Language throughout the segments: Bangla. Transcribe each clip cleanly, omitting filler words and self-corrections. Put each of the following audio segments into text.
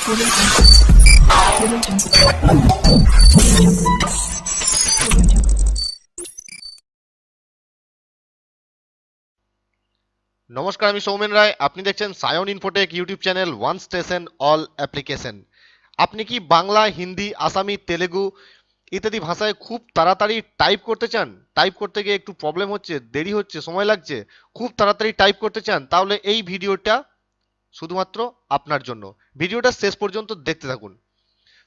নমস্কার, আমি সৌমেন রায়। আপনি দেখছেন Sayan Infotech YouTube channel, one station all application. আপনি কি বাংলা, হিন্দি, আসামি, তেলেগু ইত্যাদি ভাষায় খুব তাড়াতাড়ি টাইপ করতে চান? টাইপ করতে গিয়ে একটু প্রবলেম হচ্ছে, দেরি হচ্ছে, সময় লাগছে, খুব তাড়াতাড়ি টাইপ করতে চান? তাহলে এই ভিডিওটা শুধুমাত্র আপনার জন্য। ভিডিওটা শেষ পর্যন্ত দেখতে থাকুন।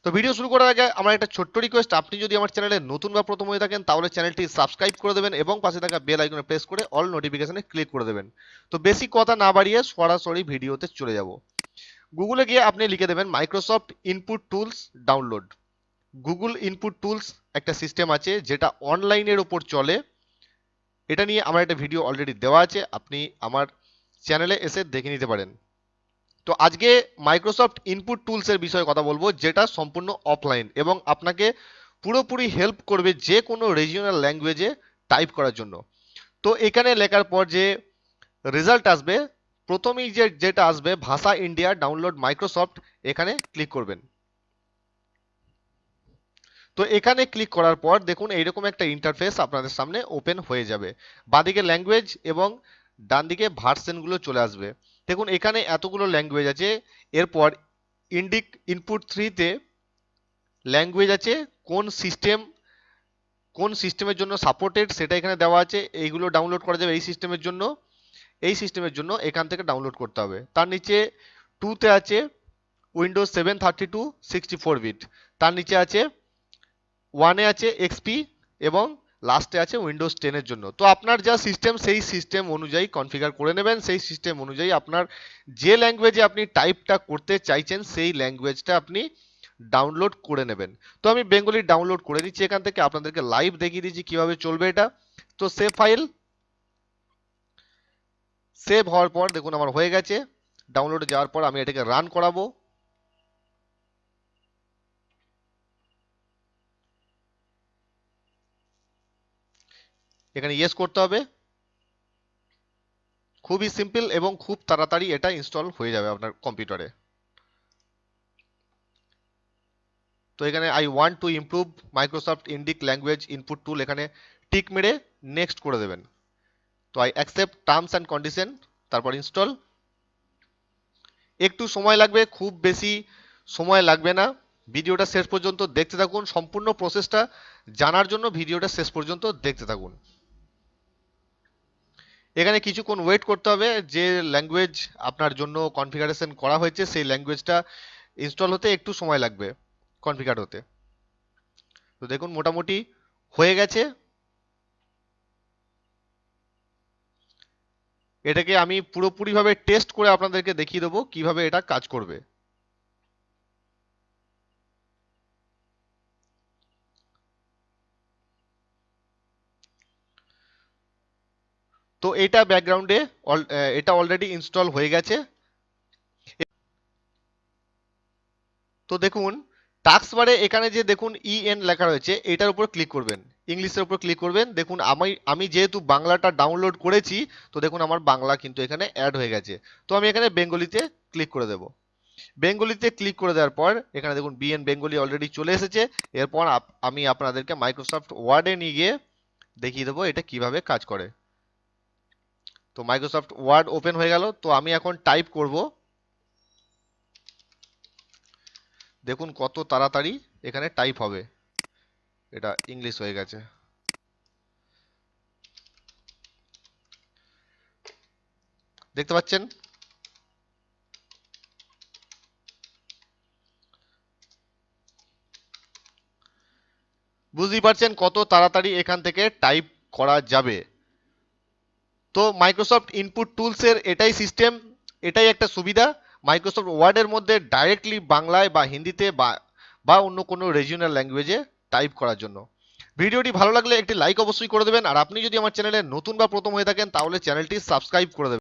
তো ভিডিও শুরু করার আগে আমার একটা ছোট্ট রিকোয়েস্ট, আপনি যদি আমার চ্যানেলে নতুন বা প্রথম হয়ে থাকেন তাহলে চ্যানেলটি সাবস্ক্রাইব করে দেবেন এবং পাশে থাকা বেল আইকনে প্রেস করে অল নোটিফিকেশনে ক্লিক করে দেবেন। তো বেশি কথা না বাড়িয়ে সরাসরি ভিডিওতে চলে যাব। গুগলে গিয়ে আপনি লিখে দেবেন Microsoft input tools download. Google input tools একটা সিস্টেম আছে যেটা অনলাইনের ওপর চলে। এটা নিয়ে আমার একটা ভিডিও অলরেডি দেওয়া আছে, আপনি আমার চ্যানেলে এসে দেখে নিতে পারেন। তো আজকে মাইক্রোসফট ইনপুট টুলসের বিষয়ে কথা বলবো, যেটা সম্পূর্ণ অফলাইন এবং আপনাকে পুরোপুরি হেল্প করবে যে কোনো রিজিওনাল ল্যাঙ্গুয়েজে টাইপ করার জন্য। তো এখানে লেখার পর যে রেজাল্ট আসবে, প্রথমেই যেটা আসবে ভাষা ইন্ডিয়া ডাউনলোড মাইক্রোসফট, এখানে ক্লিক করবেন। তো এখানে ক্লিক করার পর দেখুন এইরকম একটা ইন্টারফেস আপনাদের সামনে ওপেন হয়ে যাবে। বাঁদিকে ল্যাঙ্গুয়েজ এবং ডান দিকে ভার্সনগুলো চলে আসবে। দেখুন এখানে এতগুলো ল্যাঙ্গুয়েজ আছে। এরপর ইনপুট 3-তে ল্যাঙ্গুয়েজ আছে, কোন সিস্টেমের জন্য সাপোর্টেড সেটা এখানে দেওয়া আছে। এইগুলো ডাউনলোড করা যাবে এই সিস্টেমের জন্য এখান থেকে ডাউনলোড করতে হবে। তার নিচে 2-তে আছে উইন্ডোজ 7 32 64 বিট। তার নিচে আছে 1-এ আছে এক্সপি এবং লাস্টে আছে উইন্ডোজ 10-এর জন্য। তো আপনার যা সিস্টেম সেই সিস্টেম অনুযায়ী কনফিগার করে নেবেন। সেই সিস্টেম অনুযায়ী আপনার যে ল্যাঙ্গুয়েজে আপনি টাইপটা করতে চাইছেন সেই ল্যাঙ্গুয়েজটা আপনি ডাউনলোড করে নেবেন। তো আমি বেঙ্গলি ডাউনলোড করে দিচ্ছি এখান থেকে, আপনাদেরকে লাইভ দেখিয়ে দিচ্ছি কিভাবে চলবে এটা। তো সেভ হওয়ার পর দেখুন আমার হয়ে গেছে। ডাউনলোডে যাওয়ার পর আমি এটাকে রান করাবো। এখানে ইয়েস করতে হবে। খুবই সিম্পল এবং খুব তাড়াতাড়ি এটা ইনস্টল হয়ে যাবে আপনার কম্পিউটারে। তো এখানে I want to improve Microsoft Indic language input tool, এখানে টিক মেরে নেক্সট করে দেবেন। তো I accept terms and condition, তারপর ইনস্টল। একটু সময় লাগবে, খুব বেশি সময় লাগবে না। ভিডিওটা শেষ পর্যন্ত দেখতে থাকুন। সম্পূর্ণ প্রসেসটা জানার জন্য ভিডিওটা শেষ পর্যন্ত দেখতে থাকুন। এখানে কিছুক্ষণ ওয়েট করতে হবে। যে ল্যাঙ্গুয়েজ আপনার জন্য কনফিগারেশন করা হয়েছে সেই ল্যাঙ্গুয়েজটা ইনস্টল হতে একটু সময় লাগবে, কনফিগার হতে। তো দেখুন মোটামুটি হয়ে গেছে। এটাকে আমি পুরোপুরিভাবে টেস্ট করে আপনাদেরকে দেখিয়ে দেবো কিভাবে এটা কাজ করবে। তো এটা ব্যাকগ্রাউন্ডে এটা অলরেডি ইনস্টল হয়ে গেছে। তো দেখুন টাস্ক বারে এখানে যে দেখুন ইএন লেখা রয়েছে, এটার উপর ক্লিক করবেন, ইংলিশের উপর ক্লিক করবেন। দেখুন আমি যেহেতু বাংলাটা ডাউনলোড করেছি, তো দেখুন আমার বাংলা কিন্তু এখানে অ্যাড হয়ে গেছে। তো আমি এখানে বেঙ্গলিতে ক্লিক করে দেব। বেঙ্গলিতে ক্লিক করে দেওয়ার পর এখানে দেখুন বিএন বেঙ্গলি অলরেডি চলে এসেছে। এরপর আমি আপনাদেরকে মাইক্রোসফট ওয়ার্ডে নিয়ে গিয়ে দেখিয়ে দেবো এটা কিভাবে কাজ করে। তো মাইক্রোসফট ওয়ার্ড ওপেন হয়ে গেল। তো আমি এখন টাইপ করব। দেখুন কত তাড়াতাড়ি এখানে টাইপ হবে। এটা ইংলিশ হয়ে গেছে। দেখতে পাচ্ছেন? বুঝতেই পারছেন কত তাড়াতাড়ি এখান থেকে টাইপ করা যাবে। তো মাইক্রোসফট ইনপুট টুলসের এটাই সিস্টেম, এটাই একটা সুবিধা। মাইক্রোসফট ওয়ার্ডের মধ্যে ডাইরেক্টলি বাংলায় বা হিন্দিতে বা অন্য কোনো রিজিওনাল ল্যাঙ্গুয়েজে টাইপ করার জন্য। ভিডিওটি ভালো লাগলে একটি লাইক অবশ্যই করে দেবেন। আর আপনি যদি আমার চ্যানেলে নতুন বা প্রথম হয়ে থাকেন তাহলে চ্যানেলটি সাবস্ক্রাইব করে দেবেন।